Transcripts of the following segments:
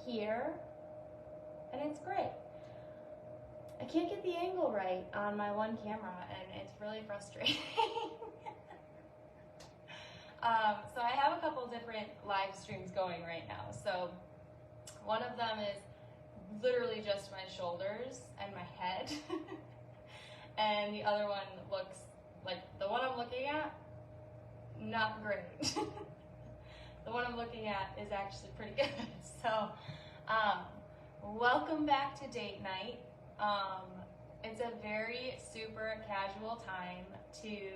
here, and it's great. I can't get the angle right on my one camera, and it's really frustrating. So I have a couple different live streams going right now. So one of them is literally just my shoulders and my head. And the other one looks like the one I'm looking at, not great. The one I'm looking at is actually pretty good. So welcome back to date night. It's a very super casual time to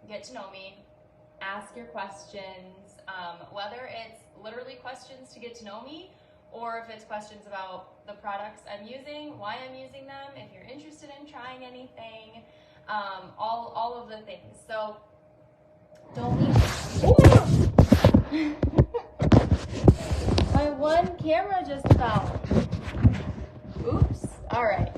get to know me, ask your questions, whether it's literally questions to get to know me or if it's questions about the products I'm using, why I'm using them, if you're interested in trying anything, all of the things. So don't leave. My one camera just fell. Oops. All right.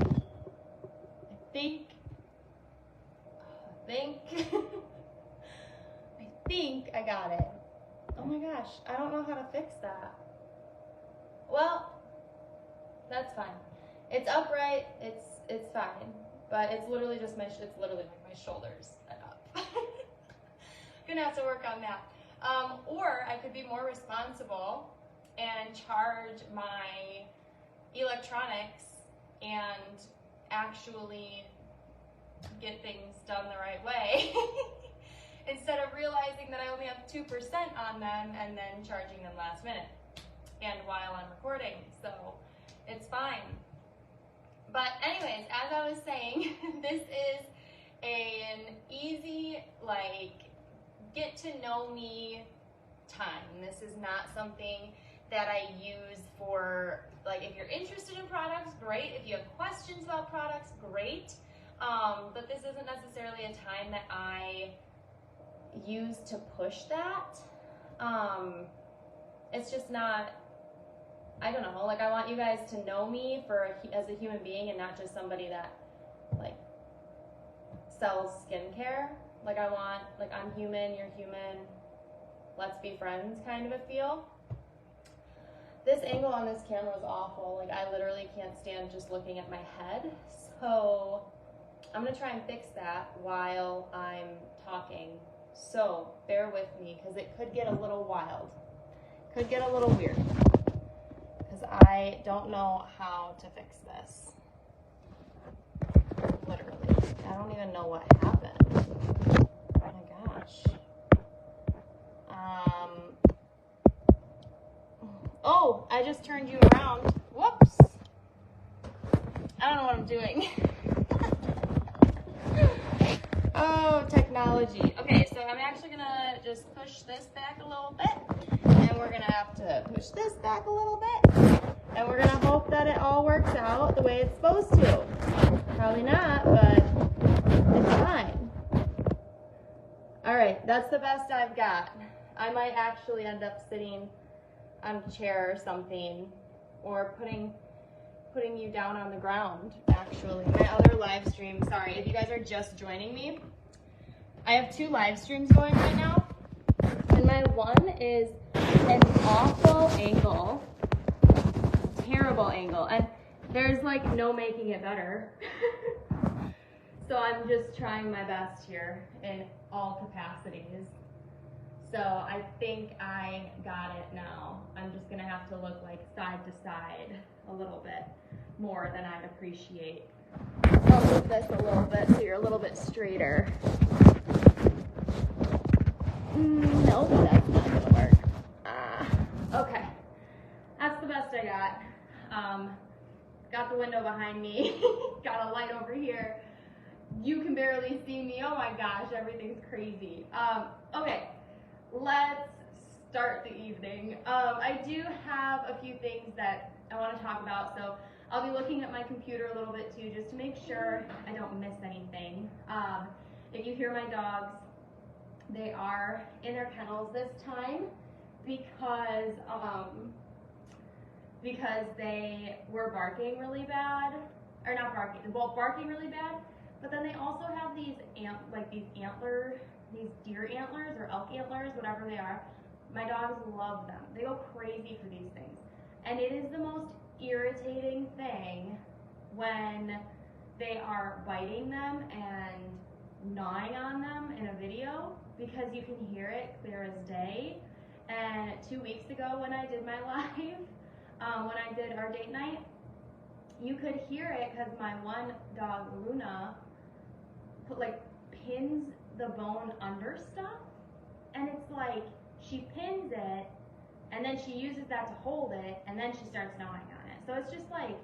I think I got it. Oh my gosh, I don't know how to fix that. Well, that's fine. It's upright. It's fine, but it's literally just it's literally like my shoulders and up. Gonna have to work on that. Or I could be more responsible and charge my electronics and actually get things done the right way instead of realizing that I only have 2% on them and then charging them last minute and while I'm recording. So it's fine. But anyways, as I was saying, this is an easy, like, get to know me time. This is not something that I use for, like, if you're interested in products, great. If you have questions about products, great. But this isn't necessarily a time that I use to push that. It's just not, I don't know, like I want you guys to know me as a human being and not just somebody that like sells skincare. Like I want, like I'm human, you're human, let's be friends kind of a feel. This angle on this camera is awful. Like I literally can't stand just looking at my head. So I'm gonna try and fix that while I'm talking. So bear with me because it could get a little wild. Could get a little weird. Because I don't know how to fix this. Literally. I don't even know what happened. Oh my gosh. Oh, I just turned you around. Whoops. I don't know what I'm doing. Oh, technology. Okay, so I'm actually gonna just push this back a little bit, and we're gonna have to push this back a little bit, and we're gonna hope that it all works out the way it's supposed to. Probably not, but it's fine. All right, that's the best I've got. I might actually end up sitting on a chair or something, or putting you down on the ground, actually. My other live stream, sorry, if you guys are just joining me, I have 2 live streams going right now, and my one is an awful angle, terrible angle, and there's like no making it better. So I'm just trying my best here in all capacities. So I think I got it now. I'm just gonna have to look like side to side a little bit more than I'd appreciate. I'll move this a little bit so you're a little bit straighter. Nope, that's not gonna work. Okay, that's the best I got. Got the window behind me, got a light over here. You can barely see me. Oh my gosh, everything's crazy. Okay. Let's start the evening. I do have a few things that I want to talk about, so I'll be looking at my computer a little bit too, just to make sure I don't miss anything. If you hear my dogs, they are in their kennels this time because they were barking really bad, or not barking, well, barking really bad, but then they also have these these deer antlers or elk antlers, whatever they are. My dogs love them. They go crazy for these things. And it is the most irritating thing when they are biting them and gnawing on them in a video, because you can hear it clear as day. And 2 weeks ago when I did my live, when I did our date night, you could hear it because my one dog, Luna, pins the bone under stuff. And it's like, she pins it, and then she uses that to hold it, and then she starts gnawing on it. So it's just like,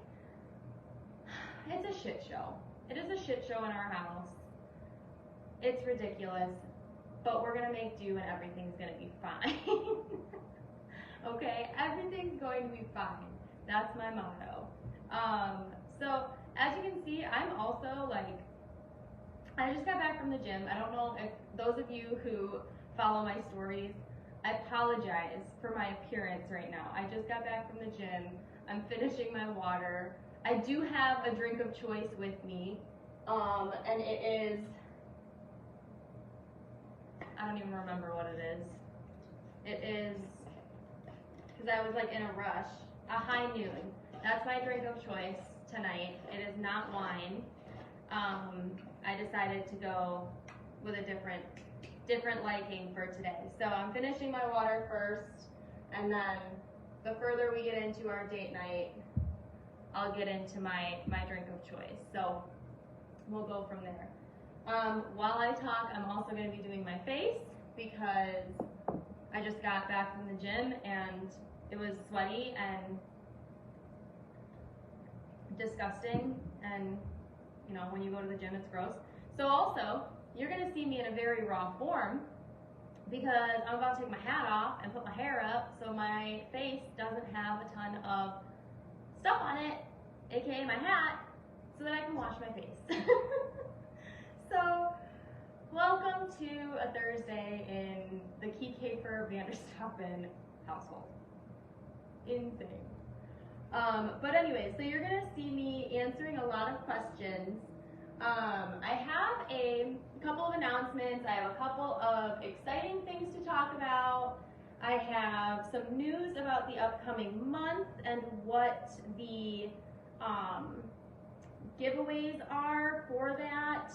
it's a shit show. It is a shit show in our house. It's ridiculous, but we're gonna make do and everything's gonna be fine. Okay, everything's going to be fine. That's my motto. So as you can see, I'm also like, I just got back from the gym. I don't know if those of you who follow my stories, I apologize for my appearance right now. I just got back from the gym. I'm finishing my water. I do have a drink of choice with me, and it is, I don't even remember what it is. It is, because I was like in a rush, a High Noon. That's my drink of choice tonight. It is not wine. I decided to go with a different liking for today. So I'm finishing my water first, and then the further we get into our date night, I'll get into my drink of choice. So we'll go from there. While I talk, I'm also going to be doing my face because I just got back from the gym and it was sweaty and disgusting, and you know, when you go to the gym, it's gross. So also, you're going to see me in a very raw form because I'm about to take my hat off and put my hair up so my face doesn't have a ton of stuff on it, aka my hat, so that I can wash my face. So, welcome to a Thursday in the Kiekefer Vanderstappen household. Insane. But anyway, so you're gonna see me answering a lot of questions. I have a couple of announcements. I have a couple of exciting things to talk about. I have some news about the upcoming month and what the giveaways are for that.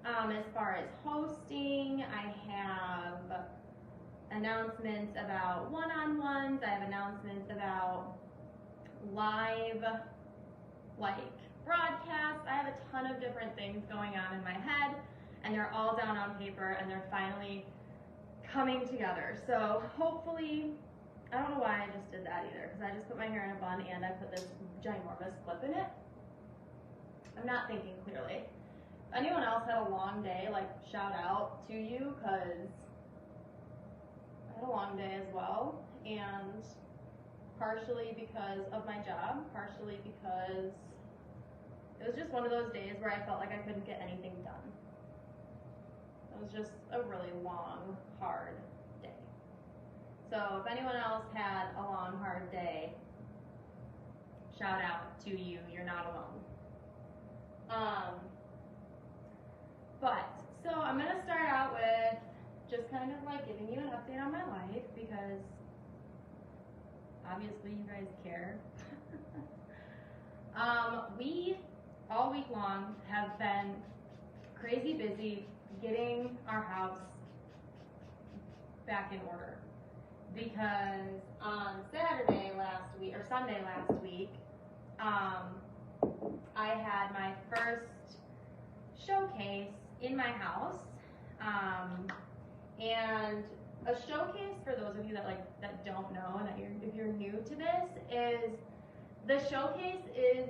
As far as hosting, I have announcements about one-on-ones. I have announcements about live, broadcasts. I have a ton of different things going on in my head, and they're all down on paper, and they're finally coming together. So hopefully, I don't know why I just did that either, because I just put my hair in a bun and I put this ginormous clip in it. I'm not thinking clearly. If anyone else had a long day, shout out to you, because I had a long day as well, and partially because of my job, partially because it was just one of those days where I felt like I couldn't get anything done. It was just a really long, hard day. So if anyone else had a long, hard day, shout out to you, you're not alone. So I'm gonna start out with just kind of giving you an update on my life, because obviously you guys care. We, all week long, have been crazy busy getting our house back in order, because on Sunday last week, I had my first showcase in my house, and a showcase, for those of you that don't know, and if you're new to this, is the showcase is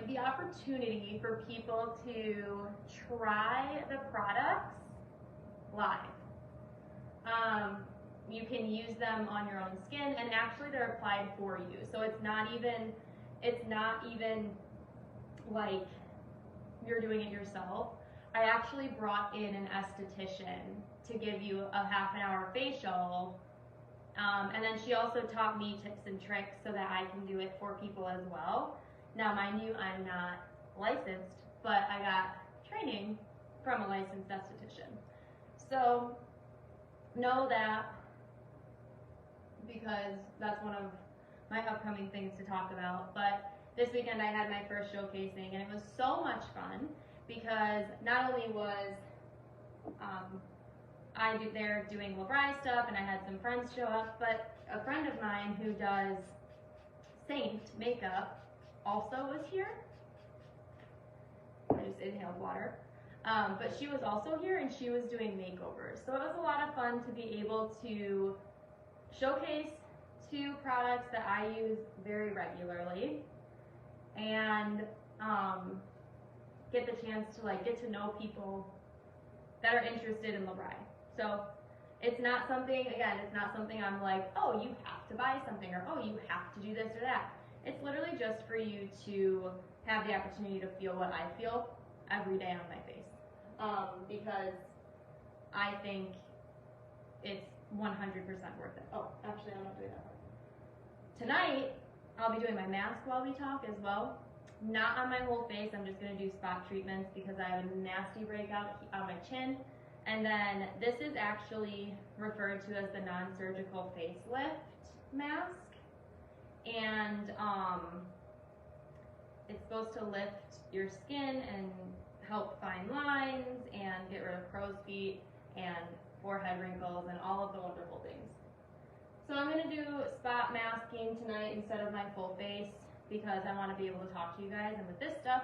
the opportunity for people to try the products live. You can use them on your own skin, and actually they're applied for you. So it's not even like you're doing it yourself. I actually brought in an esthetician to give you a half-an-hour facial, and then she also taught me tips and tricks so that I can do it for people as well. Now, mind you, I'm not licensed, but I got training from a licensed esthetician. So know that, because that's one of my upcoming things to talk about. But this weekend I had my first showcasing, and it was so much fun because not only was there doing LeBri stuff, and I had some friends show up, but a friend of mine who does Saint makeup also was here. I just inhaled water. But she was also here, and she was doing makeovers. So it was a lot of fun to be able to showcase 2 products that I use very regularly, and get the chance to like get to know people that are interested in LeBri. So it's not something, again, it's not something I'm like, oh, you have to buy something, or oh, you have to do this or that. It's literally just for you to have the opportunity to feel what I feel every day on my face. Because I think it's 100% worth it. Oh, actually, I'm not doing that part. Tonight, I'll be doing my mask while we talk as well. Not on my whole face, I'm just gonna do spot treatments because I have a nasty breakout on my chin. And then this is actually referred to as the non-surgical facelift mask. And it's supposed to lift your skin and help find lines and get rid of crow's feet and forehead wrinkles and all of the wonderful things. So I'm going to do spot masking tonight instead of my full face because I want to be able to talk to you guys. And with this stuff,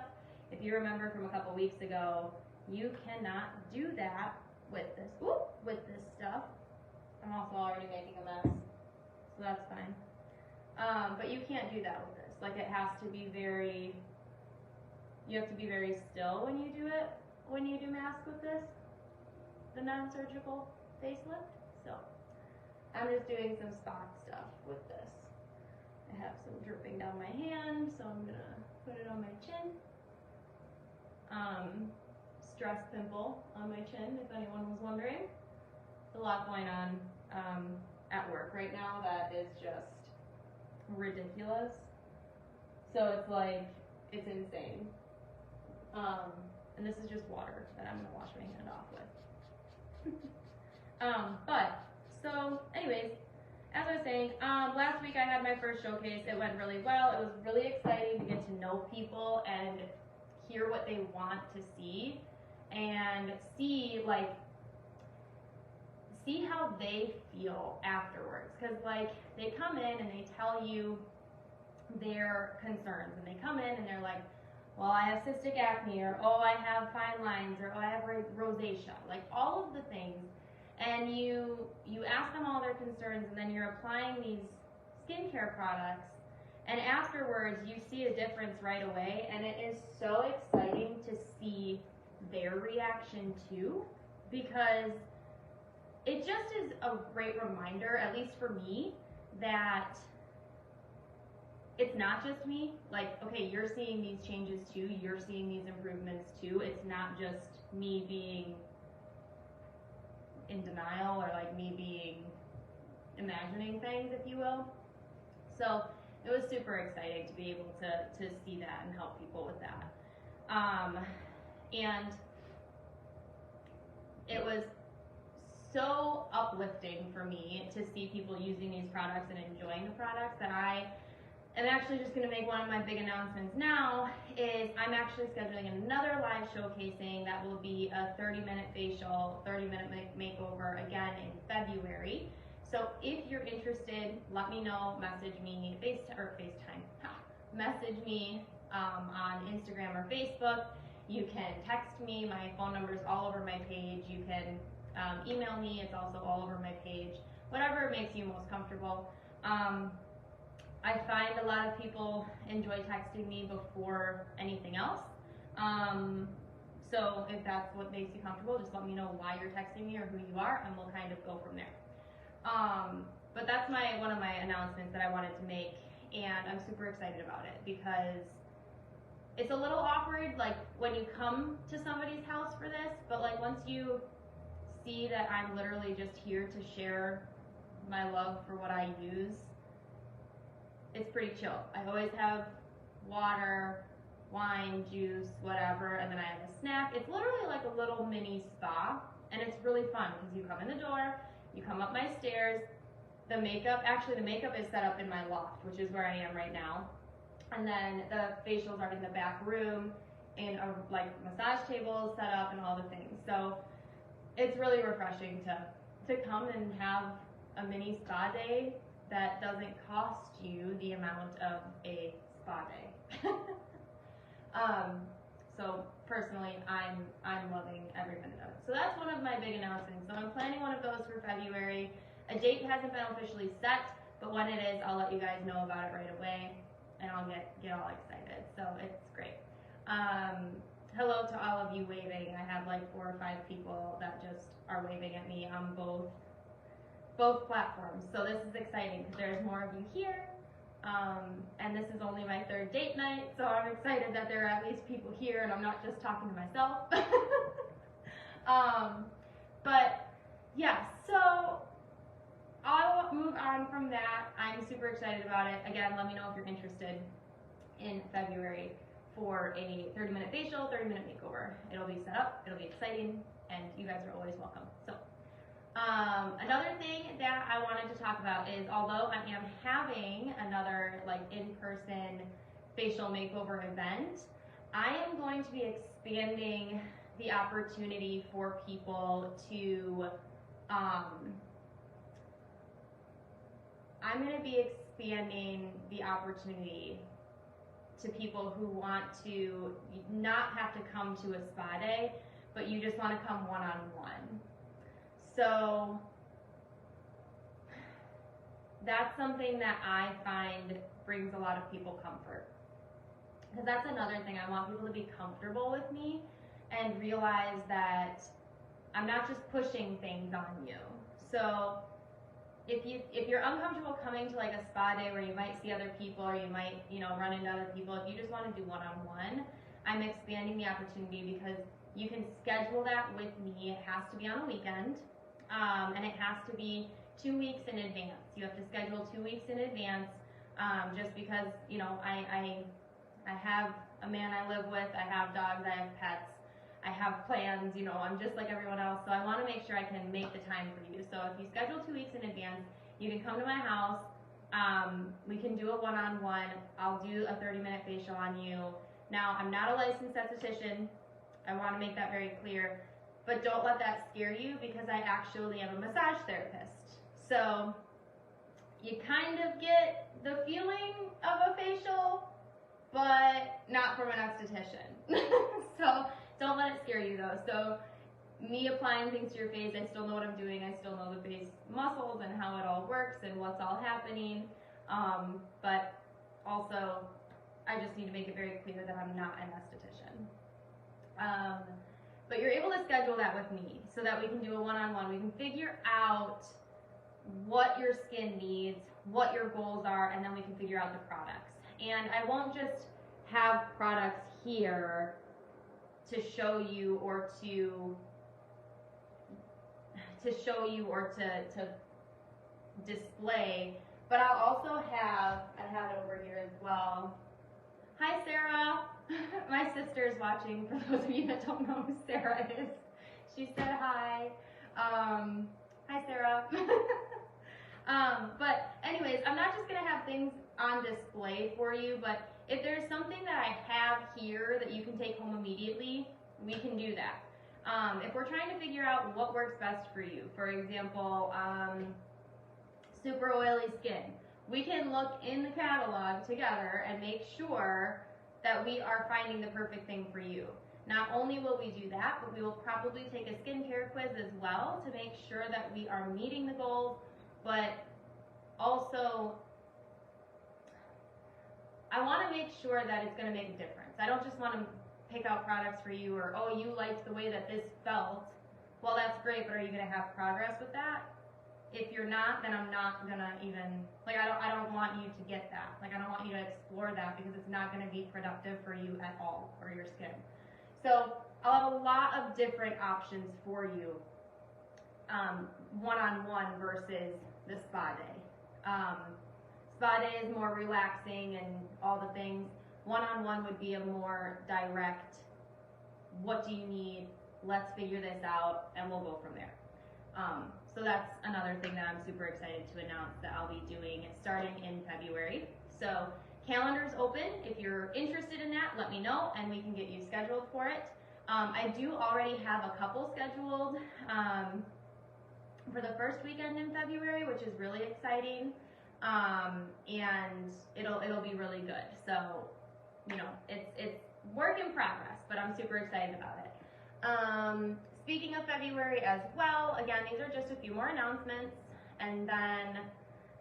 if you remember from a couple weeks ago, you cannot do that with this stuff. I'm also already making a mess, so that's fine. But you can't do that with this. Like, it has to be very, you have to be very still when you do it, when you do mask with this, the non-surgical facelift. So I'm just doing some spot stuff with this. I have some dripping down my hand, so I'm gonna put it on my chin. Stress pimple on my chin, if anyone was wondering. There's a lot going on at work right now that is just ridiculous. So it's like, it's insane. And this is just water that I'm gonna wash my hand off with. So anyways, as I was saying, last week I had my first showcase. It went really well. It was really exciting to get to know people and hear what they want to see and see how they feel afterwards. Because like, they come in and they tell you their concerns, and they come in and they're like, well, I have cystic acne, or oh, I have fine lines, or oh, I have rosacea, like all of the things. And you ask them all their concerns, and then you're applying these skincare products, and afterwards you see a difference right away, and it is so exciting to see their reaction too, because it just is a great reminder, at least for me, that it's not just me. Like, okay, you're seeing these changes too, you're seeing these improvements too. It's not just me being in denial, or like me being imagining things, if you will. So it was super exciting to be able to see that and help people with that. And it was so uplifting for me to see people using these products and enjoying the products that I am actually just going to make one of my big announcements now. Is I'm actually scheduling another live showcasing that will be a 30-minute facial, 30-minute makeover again in February. So if you're interested, let me know, message me, message me on Instagram or Facebook. You can text me, my phone number is all over my page. You can email me, it's also all over my page. Whatever makes you most comfortable. I find a lot of people enjoy texting me before anything else. So if that's what makes you comfortable, just let me know why you're texting me or who you are, and we'll kind of go from there. But that's one of my announcements that I wanted to make, and I'm super excited about it because it's a little awkward, like when you come to somebody's house for this, but like once you see that I'm literally just here to share my love for what I use, it's pretty chill. I always have water, wine, juice, whatever, and then I have a snack. It's literally like a little mini spa, and it's really fun because you come in the door, you come up my stairs, the makeup is set up in my loft, which is where I am right now. And then the facials are in the back room in a like massage table set up and all the things. So it's really refreshing to come and have a mini spa day that doesn't cost you the amount of a spa day. So personally, I'm loving every minute of it. So that's one of my big announcements. So I'm planning one of those for February. A date hasn't been officially set, but when it is, I'll let you guys know about it right away, and I'll get all excited. So it's great. Hello to all of you waving. I have like 4 or 5 people that just are waving at me on both platforms. So this is exciting because there's more of you here. And this is only my 3rd date night, so I'm excited that there are at least people here and I'm not just talking to myself. But yeah, so I'll move on from that. I'm super excited about it. Again, let me know if you're interested in February for a 30-minute facial, 30-minute makeover. It'll be set up, it'll be exciting, and you guys are always welcome. So another thing that I wanted to talk about is, although I am having another like in-person facial makeover event, I am going to be expanding the opportunity for people to, I'm going to be expanding the opportunity to people who want to not have to come to a spa day, but you just want to come one-on-one. So that's something that I find brings a lot of people comfort. Because that's another thing. I want people to be comfortable with me and realize that I'm not just pushing things on you. So if you're uncomfortable coming to like a spa day where you might see other people or you might, run into other people, if you just want to do one-on-one, I'm expanding the opportunity because you can schedule that with me. It has to be on a weekend. And it has to be 2 weeks in advance. You have to schedule 2 weeks in advance, just because, I have a man I live with, I have dogs, I have pets, I have plans, I'm just like everyone else, so I want to make sure I can make the time for you. So if you schedule 2 weeks in advance, you can come to my house, we can do a one-on-one, I'll do a 30-minute facial on you. Now, I'm not a licensed esthetician, I want to make that very clear. But don't let that scare you because I actually am a massage therapist. So you kind of get the feeling of a facial, but not from an esthetician. So don't let it scare you though. So me applying things to your face, I still know what I'm doing. I still know the face muscles and how it all works and what's all happening. But also, I just need to make it very clear that I'm not an esthetician. But you're able to schedule that with me so that we can do a one-on-one. We can figure out what your skin needs, what your goals are, and then we can figure out the products. And I won't just have products here to show you or to display, but I'll also have, I have it over here as well. Hi, Sarah. My sister's watching, for those of you that don't know who Sarah is. She said hi. Hi, Sarah. But anyways, I'm not just going to have things on display for you, but if there's something that I have here that you can take home immediately, we can do that. If we're trying to figure out what works best for you, for example, super oily skin, we can look in the catalog together and make sure that we are finding the perfect thing for you. Not only will we do that, but we will probably take a skincare quiz as well to make sure that we are meeting the goals, but also I want to make sure that it's going to make a difference. I don't just want to pick out products for you or, oh, you liked the way that this felt. Well, that's great, but are you going to have progress with that? If you're not, then I'm not going to even, like, I don't want you to get that. Like, I don't want you to explore that because it's not going to be productive for you at all, for your skin. So I'll have a lot of different options for you, one-on-one versus the spa day. Spa day is more relaxing and all the things. One-on-one would be a more direct, what do you need, let's figure this out, and we'll go from there. So that's another thing that I'm super excited to announce that I'll be doing starting in February. So calendar's open. If you're interested in that, let me know and we can get you scheduled for it. I do already have a couple scheduled for the first weekend in February, which is really exciting. And it'll be really good. So, you know, it's work in progress, but I'm super excited about it. Speaking of February as well, again, these are just a few more announcements, and then,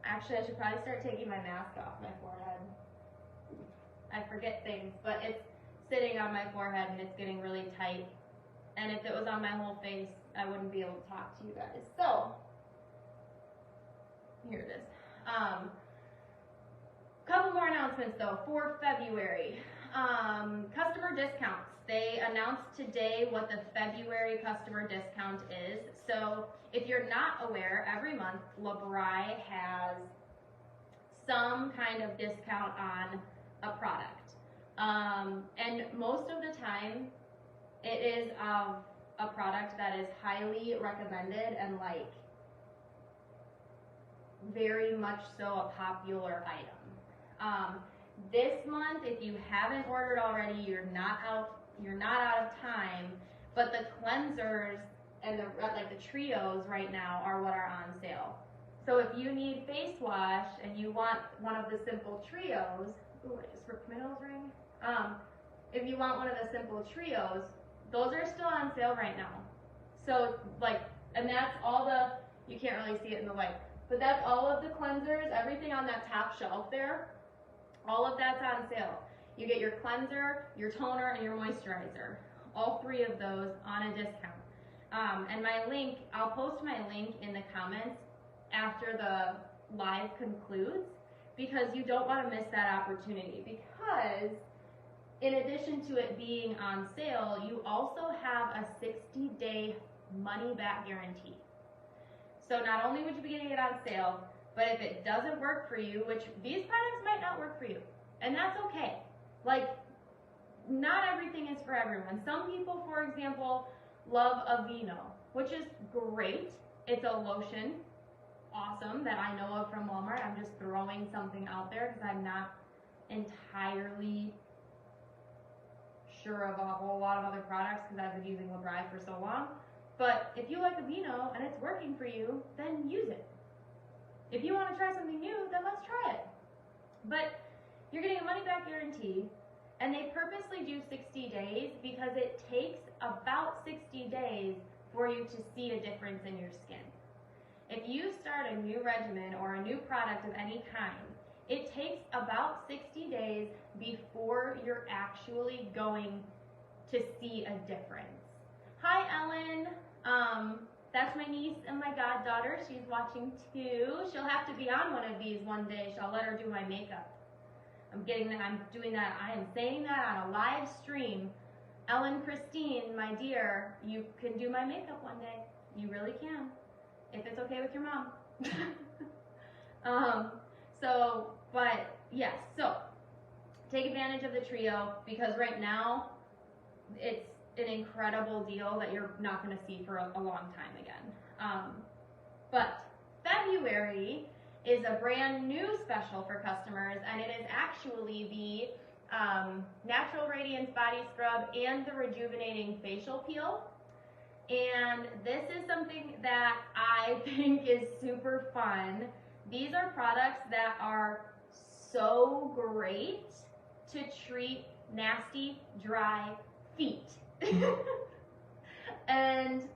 actually, I should probably start taking my mask off my forehead. I forget things, but it's sitting on my forehead, and it's getting really tight, and if it was on my whole face, I wouldn't be able to talk to you guys. So, here it is. Couple more announcements, though, for February. Customer discounts. They announced today what the February customer discount is. So if you're not aware, every month LeBry has some kind of discount on a product. And most of the time, it is of a product that is highly recommended and like very much so a popular item. This month, if you haven't ordered already, you're not out of time, but the cleansers and the trios right now are what are on sale. So if you need face wash and you want one of the simple trios, ooh, I just ripped my nose ring. If you want one of the simple trios, those are still on sale right now. So and that's all you can't really see it in the light, but that's all of the cleansers, everything on that top shelf there. All of that's on sale. You get your cleanser, your toner, and your moisturizer. All three of those on a discount. And my link, I'll post my link in the comments after the live concludes, because you don't want to miss that opportunity. Because in addition to it being on sale, you also have a 60-day money-back guarantee. So not only would you be getting it on sale, but if it doesn't work for you, which these products might not work for you, and that's okay. Like, not everything is for everyone. Some people, for example, love Aveeno, which is great. It's a lotion, awesome, that I know of from Walmart. I'm just throwing something out there because I'm not entirely sure of a whole lot of other products because I've been using LeBry for so long. But if you like Aveeno and it's working for you, then use it. If you want to try something new, then let's try it. But you're getting a money-back guarantee, and they purposely do 60 days because it takes about 60 days for you to see a difference in your skin. If you start a new regimen or a new product of any kind, it takes about 60 days before you're actually going to see a difference. Hi, Ellen. That's my niece and my goddaughter. She's watching too. She'll have to be on one of these one day. I'll let her do my makeup. I'm doing that. I am saying that on a live stream. Ellen Christine, my dear, you can do my makeup one day. You really can. If it's okay with your mom. But yes, so take advantage of the trio because right now it's an incredible deal that you're not going to see for a long time again. But February is a brand new special for customers, and it is actually the Natural Radiance Body Scrub and the Rejuvenating Facial Peel. And this is something that I think is super fun. These are products that are so great to treat nasty, dry feet. and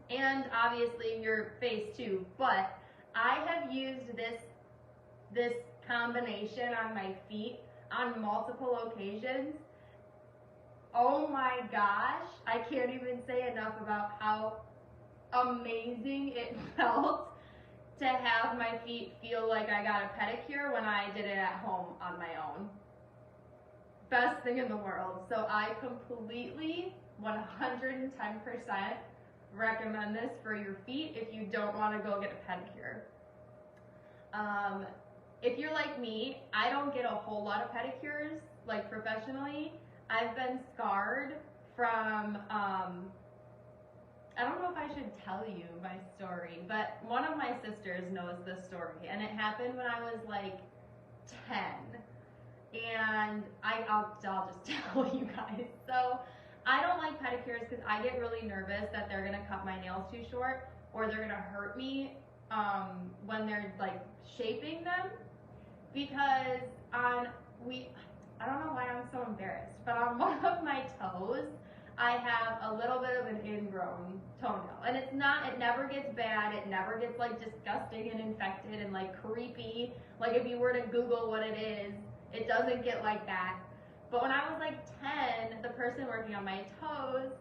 obviously your face too, but I have used this combination on my feet on multiple occasions. Oh my gosh, I can't even say enough about how amazing it felt to have my feet feel like I got a pedicure when I did it at home on my own. Best thing in the world. So I completely 110% recommend this for your feet if you don't want to go get a pedicure. If you're like me, I don't get a whole lot of pedicures, like professionally. I've been scarred from, I don't know if I I should tell you my story, but one of my sisters knows this story, and it happened when I was like 10. And I'll just tell you guys. So I don't like pedicures because I get really nervous that they're gonna cut my nails too short or they're gonna hurt me when they're like shaping them. Because I don't know why I'm so embarrassed, but on one of my toes, I have a little bit of an ingrown toenail. And it never gets bad, it never gets like disgusting and infected and like creepy. Like if you were to Google what it is, it doesn't get like that. But when I was like 10, the person working on my toes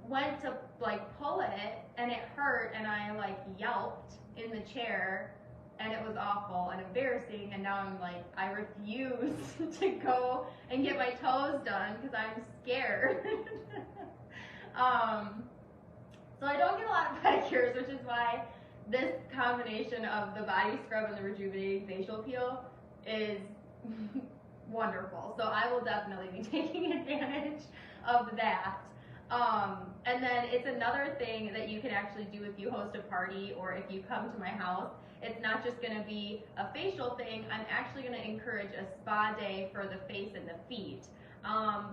went to like pull it and it hurt and I like yelped in the chair and it was awful and embarrassing, and now I'm like, I refuse to go and get my toes done because I'm scared. So I don't get a lot of pedicures, which is why this combination of the body scrub and the rejuvenating facial peel is wonderful. So I will definitely be taking advantage of that. And then it's another thing that you can actually do if you host a party or if you come to my house. It's not just going to be a facial thing. I'm actually going to encourage a spa day for the face and the feet.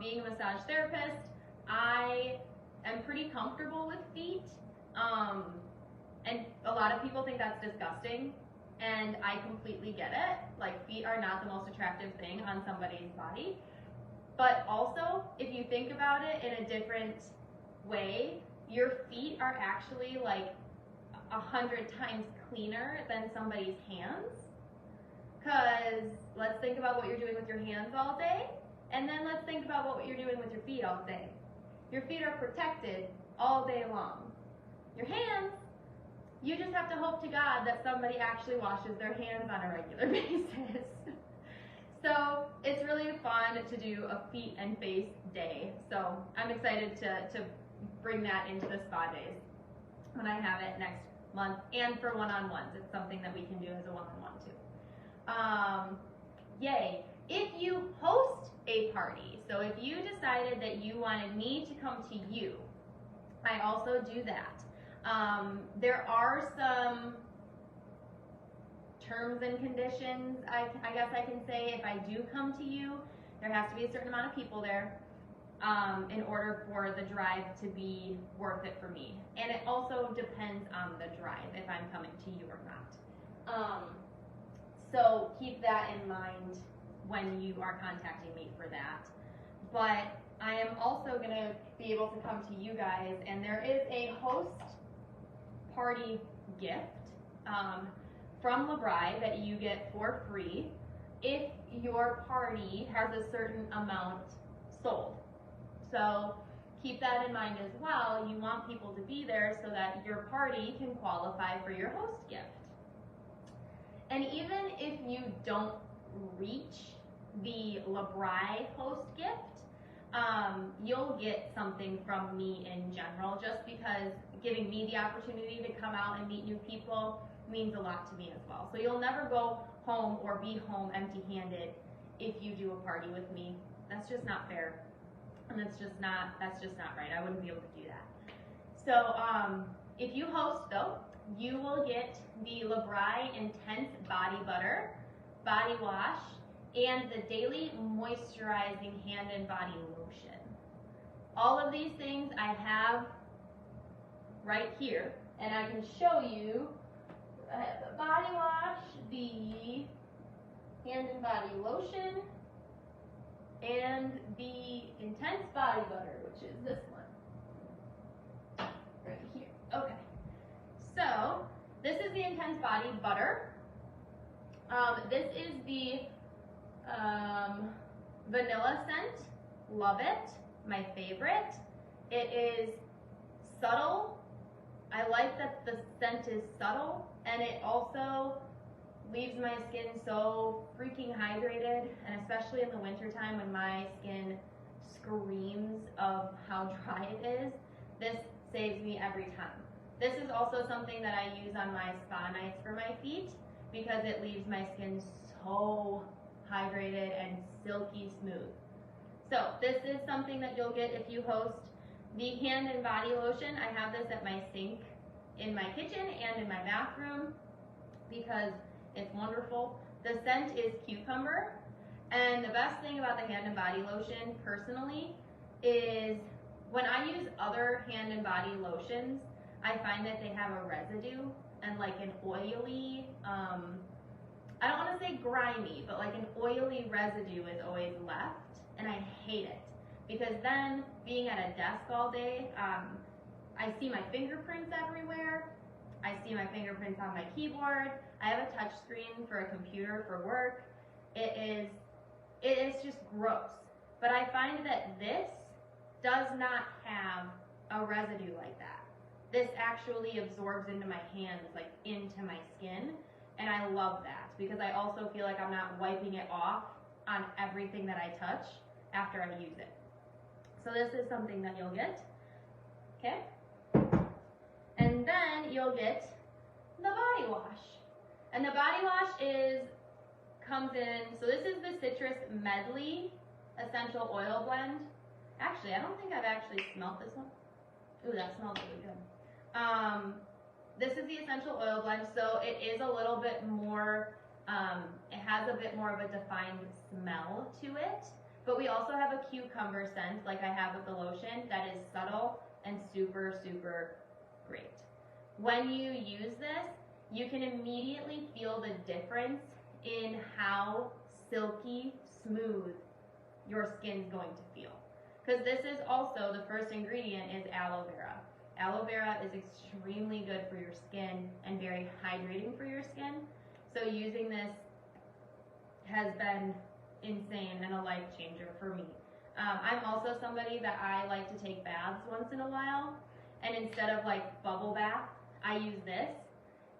Being a massage therapist, I am pretty comfortable with feet. And a lot of people think that's disgusting. And I completely get it. Like, feet are not the most attractive thing on somebody's body. But also, if you think about it in a different way, your feet are actually like 100 times cleaner than somebody's hands. Because let's think about what you're doing with your hands all day, and then let's think about what you're doing with your feet all day. Your feet are protected all day long. Your hands, you just have to hope to God that somebody actually washes their hands on a regular basis. So it's really fun to do a feet and face day. So I'm excited to bring that into the spa days when I have it next month. And for one-on-ones, it's something that we can do as a one-on-one too. Yay. If you host a party, so if you decided that you wanted me to come to you, I also do that. There are some terms and conditions, I guess I can say. If I do come to you, there has to be a certain amount of people there in order for the drive to be worth it for me. And it also depends on the drive, if I'm coming to you or not. So keep that in mind when you are contacting me for that. But I am also going to be able to come to you guys, and there is a host party gift from LeBri that you get for free if your party has a certain amount sold. So keep that in mind as well. You want people to be there so that your party can qualify for your host gift. And even if you don't reach the LeBri host gift, you'll get something from me in general, just because giving me the opportunity to come out and meet new people means a lot to me as well. So you'll never go home or be home empty-handed if you do a party with me. That's just not fair, and that's just not right. I wouldn't be able to do that. So if you host though, you will get the LeBri Intense Body Butter, Body Wash, and the Daily Moisturizing Hand and Body Lotion. All of these things I have right here, and I can show you the body wash, the hand and body lotion, and the Intense Body Butter, which is this one right here. Okay, so this is the Intense Body Butter. This is the vanilla scent. Love it. My favorite. It is subtle. I like that the scent is subtle, and it also leaves my skin so freaking hydrated, and especially in the wintertime when my skin screams of how dry it is, this saves me every time. This is also something that I use on my spa nights for my feet because it leaves my skin so hydrated and silky smooth. So this is something that you'll get if you host. The hand and body lotion, I have this at my sink in my kitchen and in my bathroom because it's wonderful. The scent is cucumber, and the best thing about the hand and body lotion personally is when I use other hand and body lotions, I find that they have a residue and like an oily, I don't want to say grimy, but like an oily residue is always left, and I hate it because then being at a desk all day, I see my fingerprints everywhere. I see my fingerprints on my keyboard. I have a touch screen for a computer for work. It is just gross. But I find that this does not have a residue like that. This actually absorbs into my hands, like into my skin, and I love that because I also feel like I'm not wiping it off on everything that I touch after I use it. So this is something that you'll get, okay? And then you'll get the body wash. And the body wash comes in, so this is the Citrus Medley Essential Oil Blend. Actually, I don't think I've actually smelled this one. Ooh, that smells really good. This is the Essential Oil Blend, so it is a little bit more, it has a bit more of a defined smell to it. But we also have a cucumber scent, like I have with the lotion, that is subtle and super, super great. When you use this, you can immediately feel the difference in how silky smooth your skin's going to feel. Because this is also, the first ingredient is aloe vera. Aloe vera is extremely good for your skin and very hydrating for your skin. So using this has been insane and a life changer for me. I'm also somebody that I like to take baths once in a while, and instead of like bubble bath, I use this.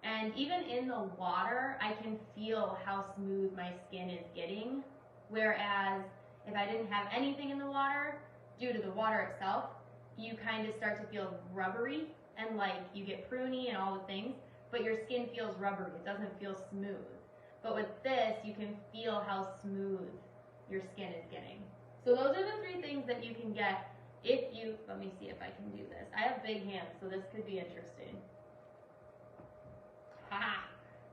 And even in the water, I can feel how smooth my skin is getting. Whereas if I didn't have anything in the water, due to the water itself, you kind of start to feel rubbery and like you get pruny and all the things, but your skin feels rubbery. It doesn't feel smooth. But with this, you can feel how smooth your skin is getting. So those are the three things that you can get if you, let me see if I can do this. I have big hands, so this could be interesting. Haha.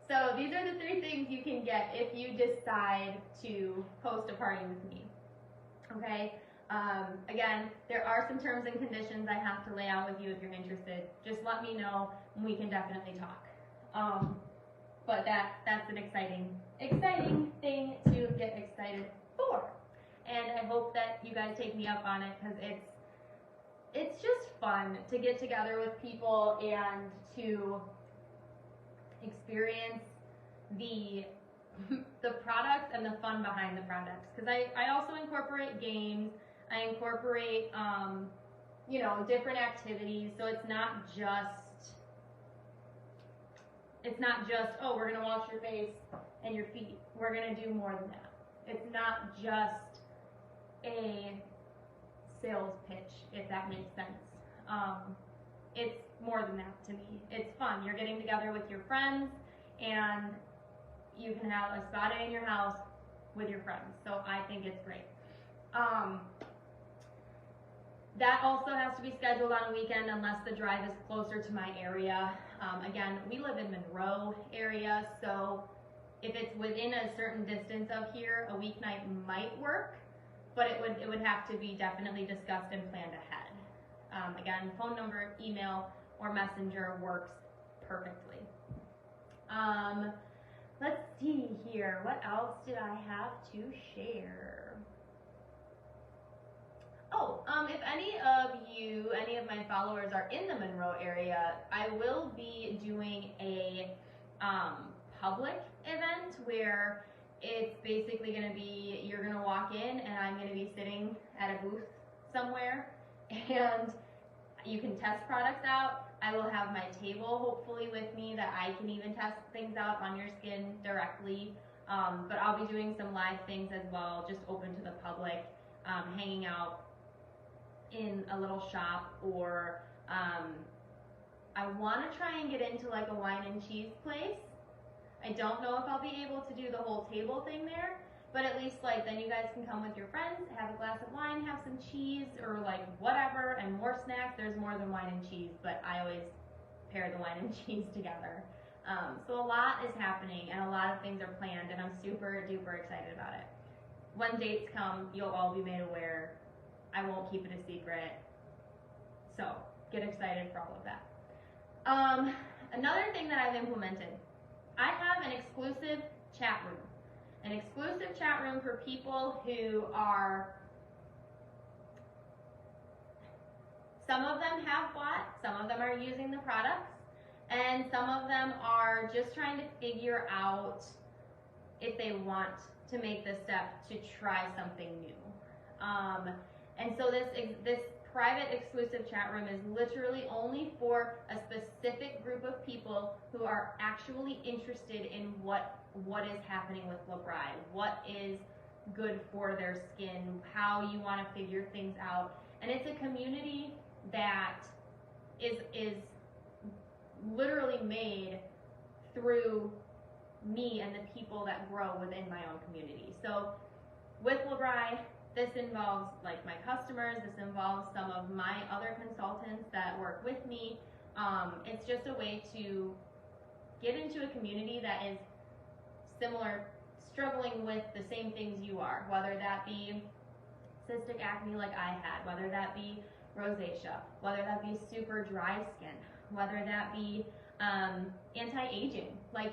So these are the three things you can get if you decide to host a party with me. Okay? Again, there are some terms and conditions I have to lay out with you if you're interested. Just let me know and we can definitely talk. But that's an exciting thing to get excited for. And I hope that you guys take me up on it because it's just fun to get together with people and to experience the products and the fun behind the products. Because I also incorporate games. I incorporate, different activities. So it's not just, oh, we're going to wash your face and your feet. We're going to do more than that. It's not just a sales pitch, if that makes sense. It's more than that to me. It's fun. You're getting together with your friends, and you can have a spa day in your house with your friends. So I think it's great. That also has to be scheduled on a weekend unless the drive is closer to my area. Again, we live in Monroe area, so if it's within a certain distance of here, a weeknight might work, but it would have to be definitely discussed and planned ahead. Again, phone number, email, or messenger works perfectly. Let's see here. What else did I have to share? Oh, if any of my followers are in the Monroe area, I will be doing a public event where it's basically going to be, you're going to walk in and I'm going to be sitting at a booth somewhere and you can test products out. I will have my table hopefully with me that I can even test things out on your skin directly. But I'll be doing some live things as well, just open to the public, hanging out in a little shop, or I want to try and get into like a wine and cheese place. I don't know if I'll be able to do the whole table thing there but at least like then you guys can come with your friends, have a glass of wine, have some cheese or like whatever, and more snacks. There's more than wine and cheese, but I always pair the wine and cheese together. So a lot is happening and a lot of things are planned, and I'm super duper excited about it. When dates come, you'll all be made aware. I won't keep it a secret. So get excited for all of that. Another thing that I've implemented, I have an exclusive chat room. An exclusive chat room for people who are, some of them have bought, some of them are using the products, and some of them are just trying to figure out if they want to make the step to try something new. And so this private exclusive chat room is literally only for a specific group of people who are actually interested in what is happening with Labri, what is good for their skin, how you want to figure things out. And it's a community that is literally made through me and the people that grow within my own community. So with Labri, this involves like my customers, this involves some of my other consultants that work with me. It's just a way to get into a community that is similar, struggling with the same things you are, whether that be cystic acne like I had, whether that be rosacea, whether that be super dry skin, whether that be anti-aging. Like,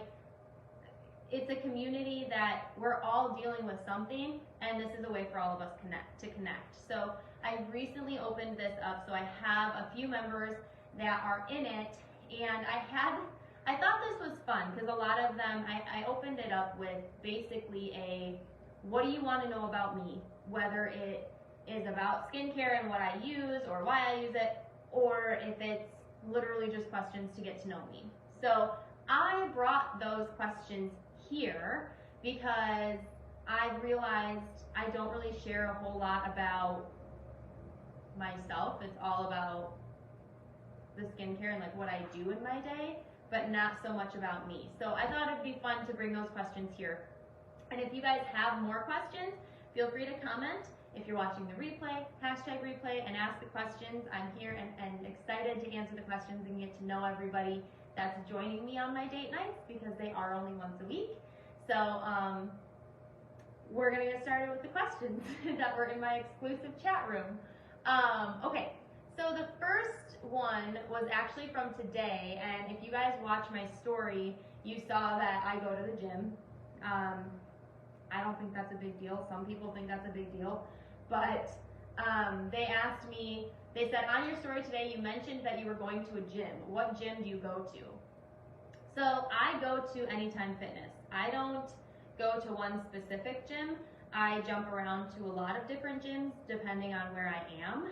it's a community that we're all dealing with something, and this is a way for all of us to connect. So I recently opened this up, so I have a few members that are in it, and I thought this was fun because a lot of them, I opened it up with basically a, what do you want to know about me? Whether it is about skincare and what I use or why I use it, or if it's literally just questions to get to know me. So I brought those questions here because I've realized I don't really share a whole lot about myself. It's all about the skincare and like what I do in my day, but not so much about me. So I thought it'd be fun to bring those questions here. And if you guys have more questions, feel free to comment. If you're watching the replay, #replay and ask the questions. I'm here and excited to answer the questions and get to know everybody that's joining me on my date nights because they are only once a week. So we're gonna get started with the questions that were in my exclusive chat room. Okay, so the first one was actually from today, and if you guys watch my story, you saw that I go to the gym. I don't think that's a big deal. Some people think that's a big deal, but they asked me, they said, on your story today, you mentioned that you were going to a gym. What gym do you go to? So I go to Anytime Fitness. I don't go to one specific gym. I jump around to a lot of different gyms depending on where I am.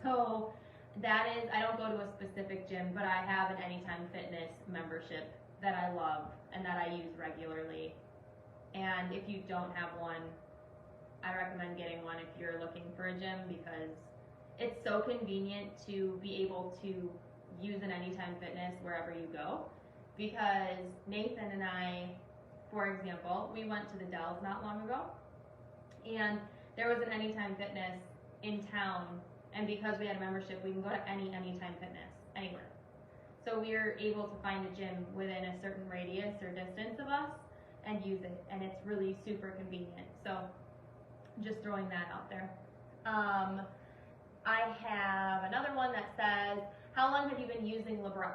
So that is, I don't go to a specific gym, but I have an Anytime Fitness membership that I love and that I use regularly. And if you don't have one, I recommend getting one if you're looking for a gym because it's so convenient to be able to use an Anytime Fitness wherever you go. Because Nathan and I, for example, we went to the Dells not long ago, and there was an Anytime Fitness in town, and because we had a membership, we can go to any Anytime Fitness, anywhere. So we were able to find a gym within a certain radius or distance of us and use it, and it's really super convenient. So just throwing that out there. I have another one that says, how long have you been using Labri?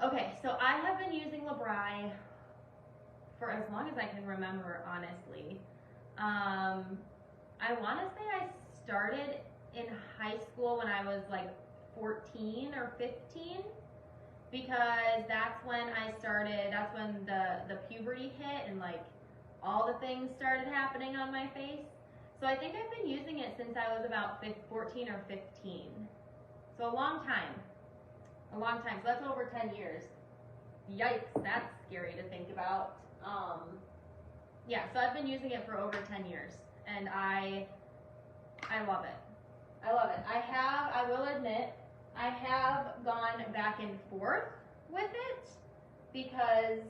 Okay, so I have been using Labri for as long as I can remember, honestly. I want to say I started in high school when I was like 14 or 15 because that's when I started, that's when the puberty hit and like all the things started happening on my face. So I think I've been using it since I was about 14 or 15. So a long time. A long time. So that's over 10 years. Yikes, that's scary to think about. Yeah, so I've been using it for over 10 years, and I love it. I love it. I will admit, I have gone back and forth with it because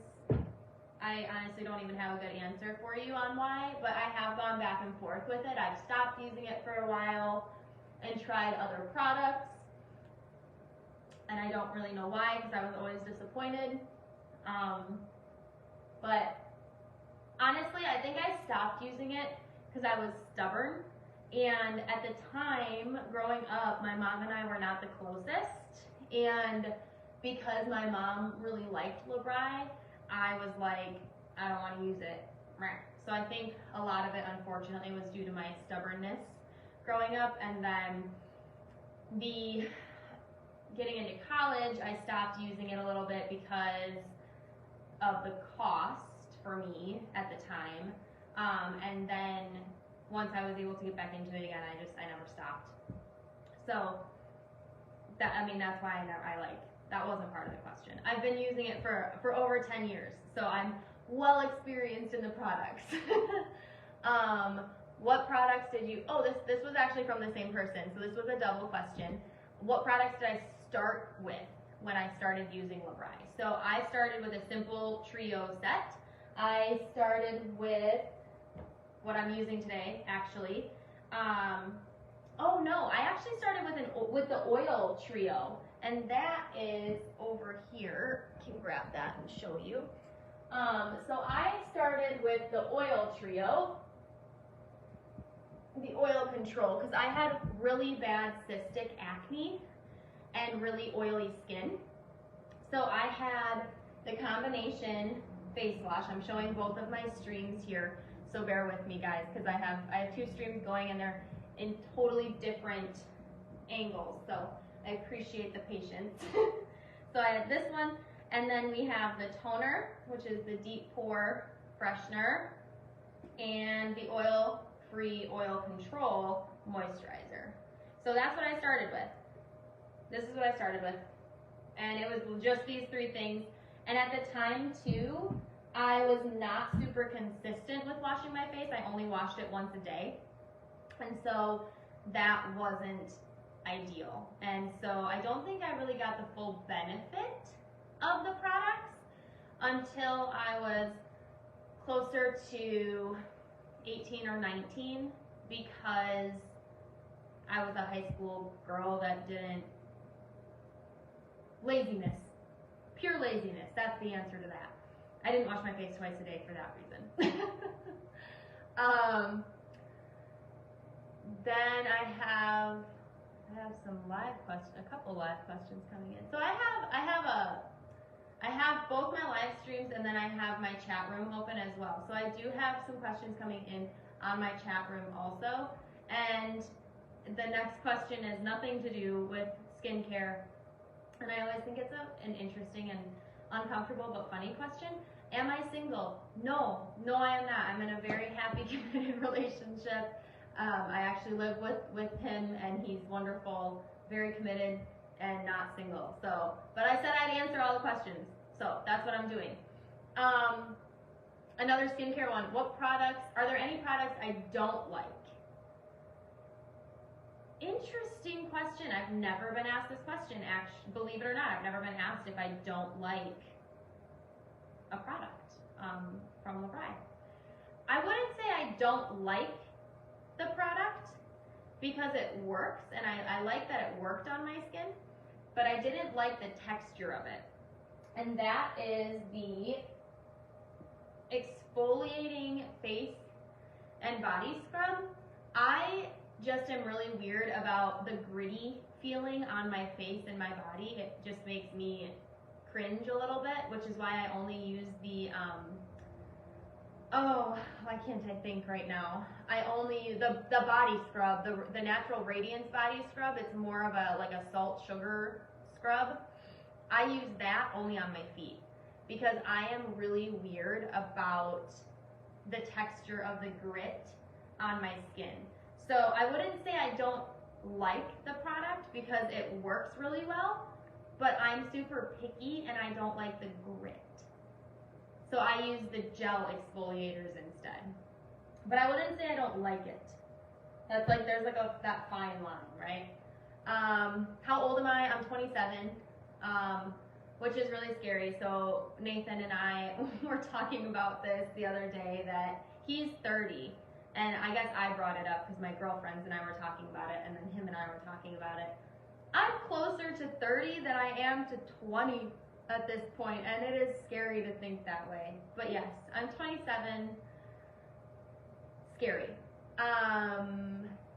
I honestly don't even have a good answer for you on why, but I have gone back and forth with it. I've stopped using it for a while and tried other products, and I don't really know why, because I was always disappointed. But honestly, I think I stopped using it because I was stubborn, and at the time, growing up, my mom and I were not the closest, and because my mom really liked LeBri, I was like, I don't want to use it. So I think a lot of it, unfortunately, was due to my stubbornness growing up, and then getting into college, I stopped using it a little bit because of the cost for me at the time, and then once I was able to get back into it again, I never stopped. So that's why that wasn't part of the question. I've been using it for over 10 years, so I'm well experienced in the products. What products did you, this was actually from the same person, so this was a double question. What products did I start with when I started using LeBri? So I started with a simple trio set. I started with what I'm using today, actually. I actually started with the oil trio, and that is over here. I can grab that and show you. So I started with the oil trio, the oil control, because I had really bad cystic acne and really oily skin. So I had the combination face wash. I'm showing both of my streams here, so bear with me, guys, because I have two streams going and they're in totally different angles, so I appreciate the patience. So I had this one, and then we have the toner, which is the deep pore freshener, and the oil-free oil control moisturizer. So that's what I started with. This is what I started with, and it was just these three things. And at the time too, I was not super consistent with washing my face. I only washed it once a day, and so that wasn't ideal. And so I don't think I really got the full benefit of the products until I was closer to 18 or 19, because I was a high school girl that laziness, pure laziness. That's the answer to that. I didn't wash my face twice a day for that reason. Then I have some a couple live questions coming in. So I have both my live streams, and then I have my chat room open as well. So I do have some questions coming in on my chat room also. And the next question is nothing to do with skincare. And I always think it's an interesting and uncomfortable but funny question. Am I single? No, I am not. I'm in a very happy, committed relationship. I actually live with him, and he's wonderful, very committed, and not single. So, but I said I'd answer all the questions, so that's what I'm doing. Another skincare one. Are there any products I don't like? Interesting question. I've never been asked this question. Actually, believe it or not, I've never been asked if I don't like a product from LeBri. I wouldn't say I don't like the product, because it works, and I like that it worked on my skin, but I didn't like the texture of it. And that is the exfoliating face and body scrub. I just am really weird about the gritty feeling on my face and my body. It just makes me cringe a little bit, which is why I only use the why can't I think right now? I only use the body scrub, the Natural Radiance body scrub. It's more of a salt sugar scrub. I use that only on my feet because I am really weird about the texture of the grit on my skin. So I wouldn't say I don't like the product because it works really well, but I'm super picky and I don't like the grit. So I use the gel exfoliators instead. But I wouldn't say I don't like it. That's like, there's like that fine line, right? How old am I? I'm 27. which is really scary. So Nathan and I were talking about this the other day, that he's 30, and I guess I brought it up because my girlfriends and I were talking about it, and then him and I were talking about it. I'm closer to 30 than I am to 20 at this point, and it is scary to think that way. But yes, I'm 27. Scary.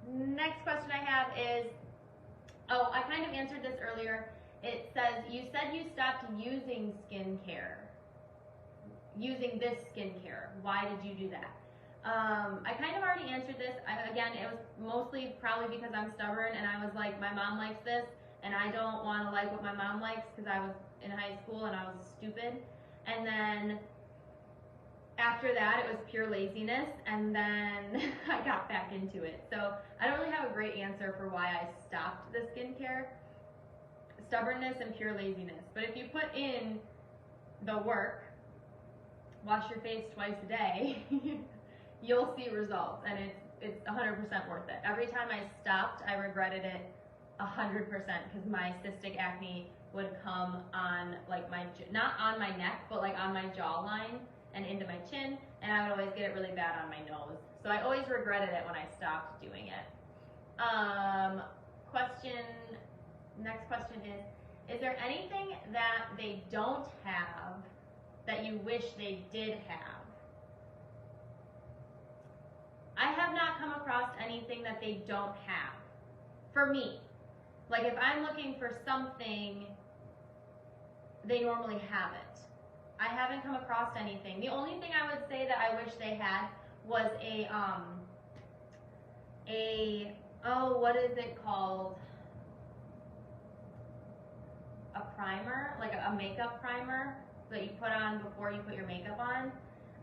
Next question I have is, oh, I kind of answered this earlier. It says, you said you stopped using skincare, using this skincare. Why did you do that? I kind of already answered this. Again, it was mostly probably because I'm stubborn, and I was like, my mom likes this, and I don't want to like what my mom likes, because I was in high school and I was stupid. And then after that, it was pure laziness, and then I got back into it. So I don't really have a great answer for why I stopped the skincare. Stubbornness and pure laziness. But if you put in the work, wash your face twice a day, you'll see results, and it's 100% worth it. Every time I stopped, I regretted it 100%, because my cystic acne would come on, like, not on my neck, but like on my jawline and into my chin, and I would always get it really bad on my nose. So I always regretted it when I stopped doing it. Next question is there anything that they don't have that you wish they did have? I have not come across anything that they don't have. For me. Like, if I'm looking for something, they normally have it. I haven't come across anything. The only thing I would say that I wish they had was what is it called? A primer, like a makeup primer that you put on before you put your makeup on.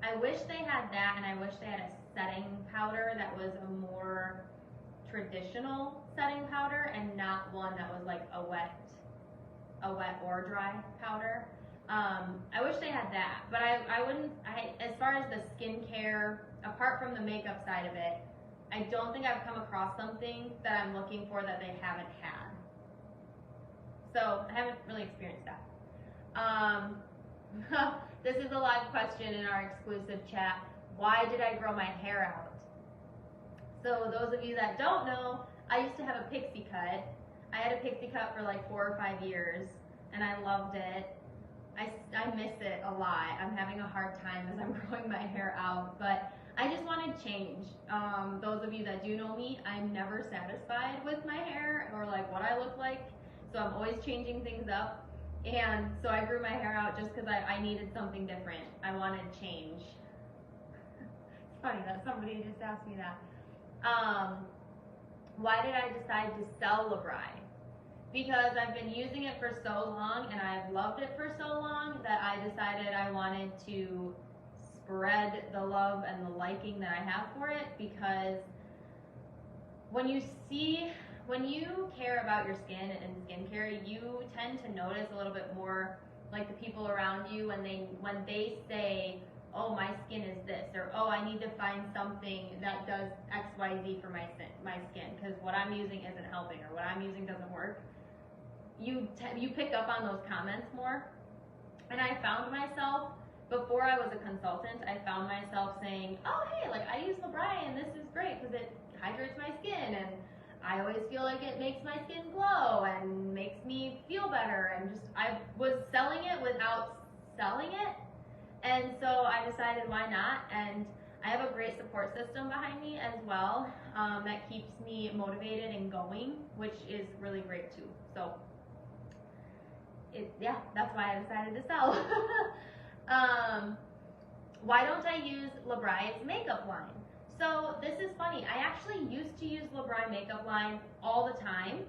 I wish they had that, and I wish they had a setting powder that was a more traditional setting powder, and not one that was like a wet or dry powder. I wish they had that, but I wouldn't, as far as the skincare, apart from the makeup side of it, I don't think I've come across something that I'm looking for that they haven't had. So I haven't really experienced that. This is a live question in our exclusive chat. Why did I grow my hair out? So those of you that don't know, I used to have a pixie cut. I had a pixie cut for like 4 or 5 years, and I loved it. I miss it a lot. I'm having a hard time as I'm growing my hair out, but I just wanted change. Those of you that do know me, I'm never satisfied with my hair or like what I look like, so I'm always changing things up. And so I grew my hair out just because I needed something different. I wanted change. It's funny that somebody just asked me that. Why did I decide to sell Labri? Because I've been using it for so long, and I've loved it for so long, that I decided I wanted to spread the love and the liking that I have for it. Because when you care about your skin and skincare, you tend to notice a little bit more, like the people around you, when they say, oh, my skin is this, or oh, I need to find something that does XYZ for my skin, because what I'm using isn't helping, or what I'm using doesn't work. You pick up on those comments more. And I found myself, before I was a consultant, I found myself saying, oh, hey, like, I use Labri, and this is great because it hydrates my skin, and I always feel like it makes my skin glow and makes me feel better, and just, I was selling it without selling it. And so I decided, why not? And I have a great support system behind me as well, that keeps me motivated and going, which is really great too. So that's why I decided to sell. Why don't I use Labri's makeup line? So this is funny. I actually used to use Labri makeup line all the time,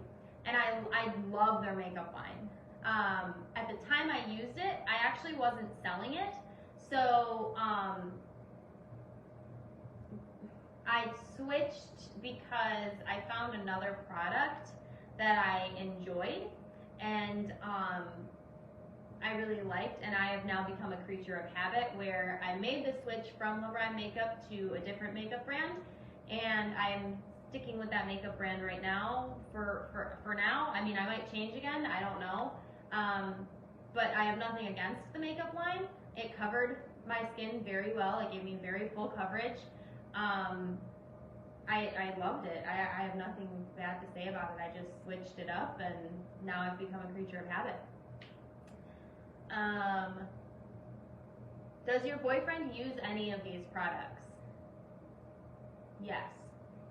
and I love their makeup line. At the time I used it, I actually wasn't selling it. So I switched because I found another product that I enjoyed, and I really liked, and I have now become a creature of habit, where I made the switch from Labri makeup to a different makeup brand, and I'm sticking with that makeup brand right now for now. I mean, I might change again, I don't know. but I have nothing against the makeup line. It covered my skin very well. It gave me very full coverage. I loved it. I have nothing bad to say about it. I just switched it up, and now I've become a creature of habit. Does your boyfriend use any of these products? Yes.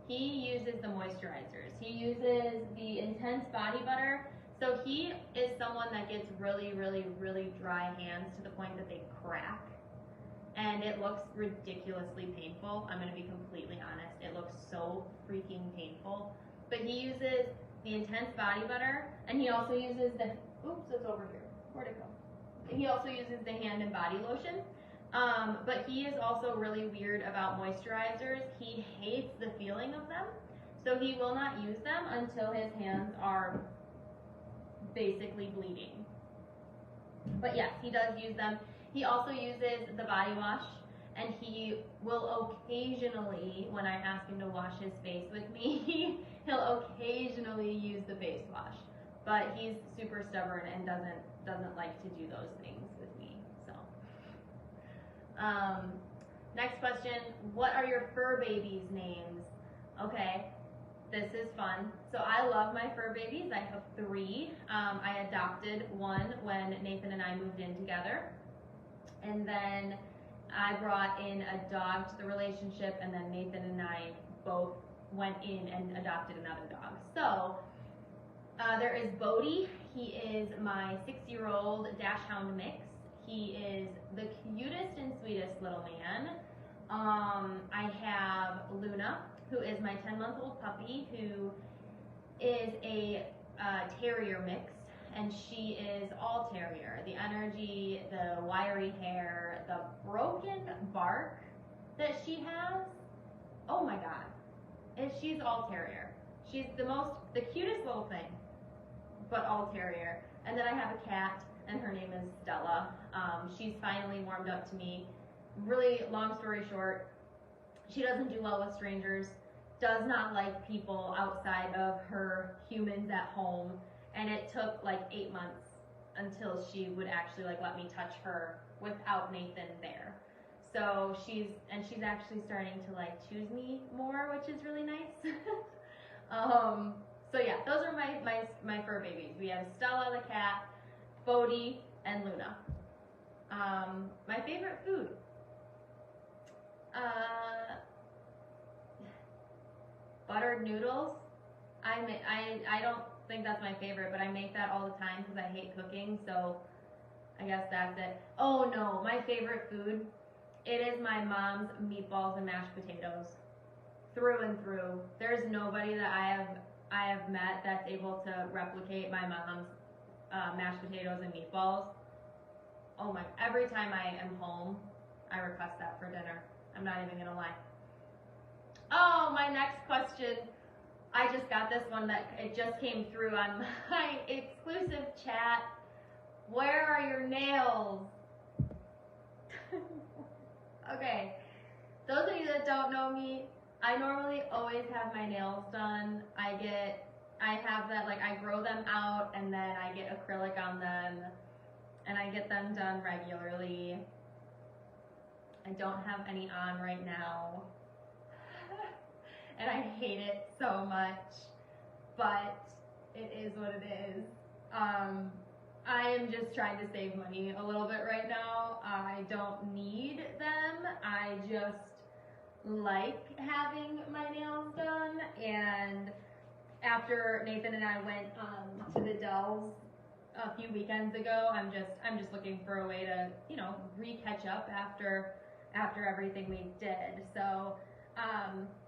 He uses the moisturizers. He uses the Intense Body Butter. So he is someone that gets really, really, really dry hands to the point that they crack. And it looks ridiculously painful. I'm going to be completely honest. It looks so freaking painful. But he uses the Intense Body Butter, and he also uses the, oops, it's over here. Where'd it go? He also uses the hand and body lotion. But he is also really weird about moisturizers. He hates the feeling of them. So he will not use them until his hands are basically bleeding. But yes, he does use them. He also uses the body wash, and he will occasionally, when I ask him to wash his face with me, he'll occasionally use the face wash. But he's super stubborn and doesn't like to do those things with me. So, next question: what are your fur babies' names? Okay, this is fun. So I love my fur babies. I have 3. I adopted one when Nathan and I moved in together. And then I brought in a dog to the relationship, and then Nathan and I both went in and adopted another dog. So there is Bodie. He is my 6-year-old Dachshund mix. He is the cutest and sweetest little man. I have Luna, who is my 10-month-old puppy, who is a terrier mix. And she is all terrier. The energy, the wiry hair, the broken bark that she has. Oh my God. And she's all terrier. She's the cutest little thing, but all terrier. And then I have a cat, and her name is Stella. She's finally warmed up to me. Really long story short, she doesn't do well with strangers, does not like people outside of her humans at home. And it took like 8 months until she would actually like let me touch her without Nathan there. So she's actually starting to like choose me more, which is really nice. So yeah, those are my fur babies. We have Stella the cat, Bodie, and Luna. My favorite food. Buttered noodles. I don't think that's my favorite, but I make that all the time because I hate cooking, so I guess that's it. Oh no, my favorite food, it is my mom's meatballs and mashed potatoes. Through and through. There's nobody that I have met that's able to replicate my mom's mashed potatoes and meatballs. Oh my, every time I am home, I request that for dinner. I'm not even gonna lie. Oh, my next question. I just got this one that it just came through on my exclusive chat. Where are your nails? Okay, those of you that don't know me, I normally always have my nails done. I have that, like I grow them out and then I get acrylic on them and I get them done regularly. I don't have any on right now. And I hate it so much, but it is what it is. I am just trying to save money a little bit right now. I don't need them. I just like having my nails done. And after Nathan and I went to the Dells a few weekends ago, I'm just looking for a way to, you know, re-catch up after everything we did. So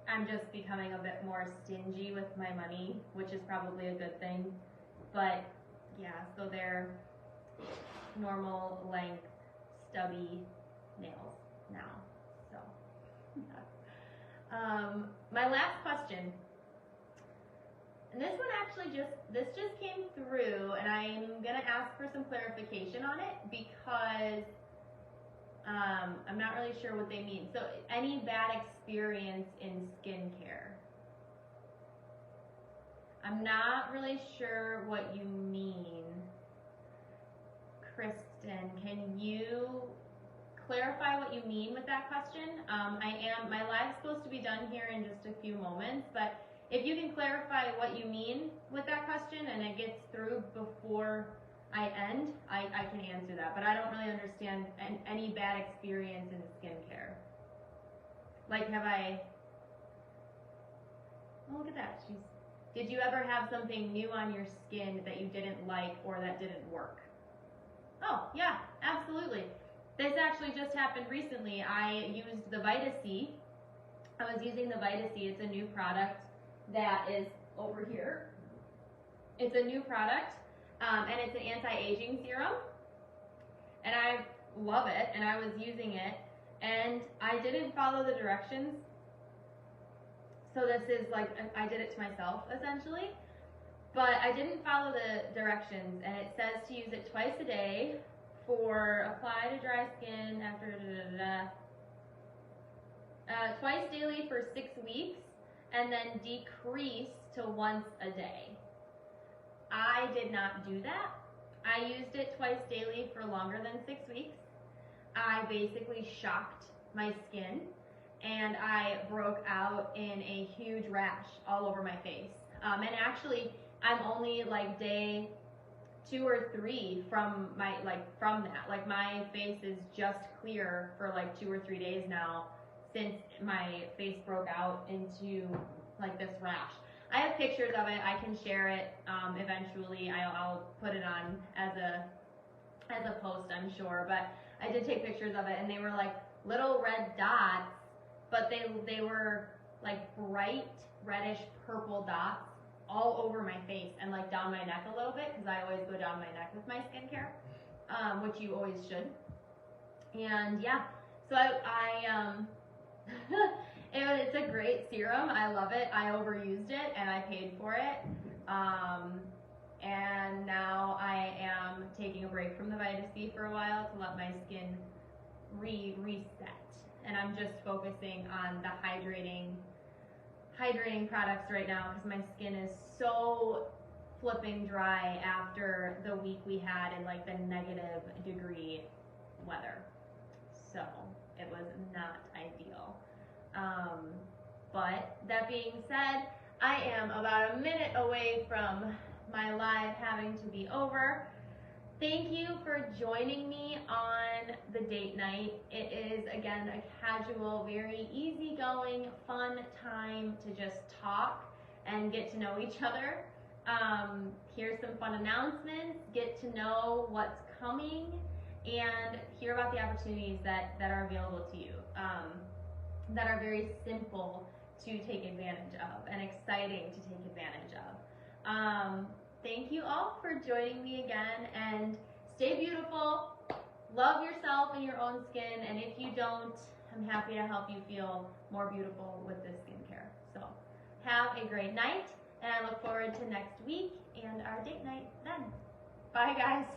I'm just becoming a bit more stingy with my money, which is probably a good thing. But yeah, so they're normal length, stubby nails now. So my last question, and this one actually just came through, and I'm gonna ask for some clarification on it because I'm not really sure what they mean. So, any bad experience in skincare? I'm not really sure what you mean. Kristen, can you clarify what you mean with that question? My live's supposed to be done here in just a few moments, but if you can clarify what you mean with that question and it gets through before I end, I can answer that. But I don't really understand any bad experience in skincare. Like, oh, look at that. Did you ever have something new on your skin that you didn't like or that didn't work? Oh, yeah, absolutely. This actually just happened recently. I used the Vita-C. I was using the Vita-C. It's a new product that is over here. It's a new product, and it's an anti-aging serum. And I love it, and I was using it, and I didn't follow the directions. So this is like, I did it to myself, essentially. But I didn't follow the directions, and it says to use it twice a day for apply to dry skin after twice daily for 6 weeks, and then decrease to once a day. I did not do that. I used it twice daily for longer than 6 weeks. I basically shocked my skin, and I broke out in a huge rash all over my face. And actually, I'm only like day 2 or 3 from that. Like, my face is just clear for like 2 or 3 days now since my face broke out into like this rash. I have pictures of it. I can share it eventually. I'll put it on as a post, I'm sure. But I did take pictures of it, and they were like little red dots, but they were like bright reddish purple dots all over my face and like down my neck a little bit, because I always go down my neck with my skincare, which you always should. And yeah, so I it's a great serum. I love it. I overused it and I paid for it. And now I am taking a break from the Vita-C for a while to let my skin reset. And I'm just focusing on the hydrating products right now, because my skin is so flipping dry after the week we had in like the -degree weather. So it was not ideal. But that being said, I am about a minute away from my live having to be over. Thank you for joining me on the date night. It is, again, a casual, very easygoing, fun time to just talk and get to know each other. Here's some fun announcements, get to know what's coming, and hear about the opportunities that are available to you, that are very simple to take advantage of and exciting to take advantage of. Thank you all for joining me again, and stay beautiful, love yourself and your own skin, and if you don't, I'm happy to help you feel more beautiful with this skincare. So have a great night, and I look forward to next week and our date night then. Bye guys.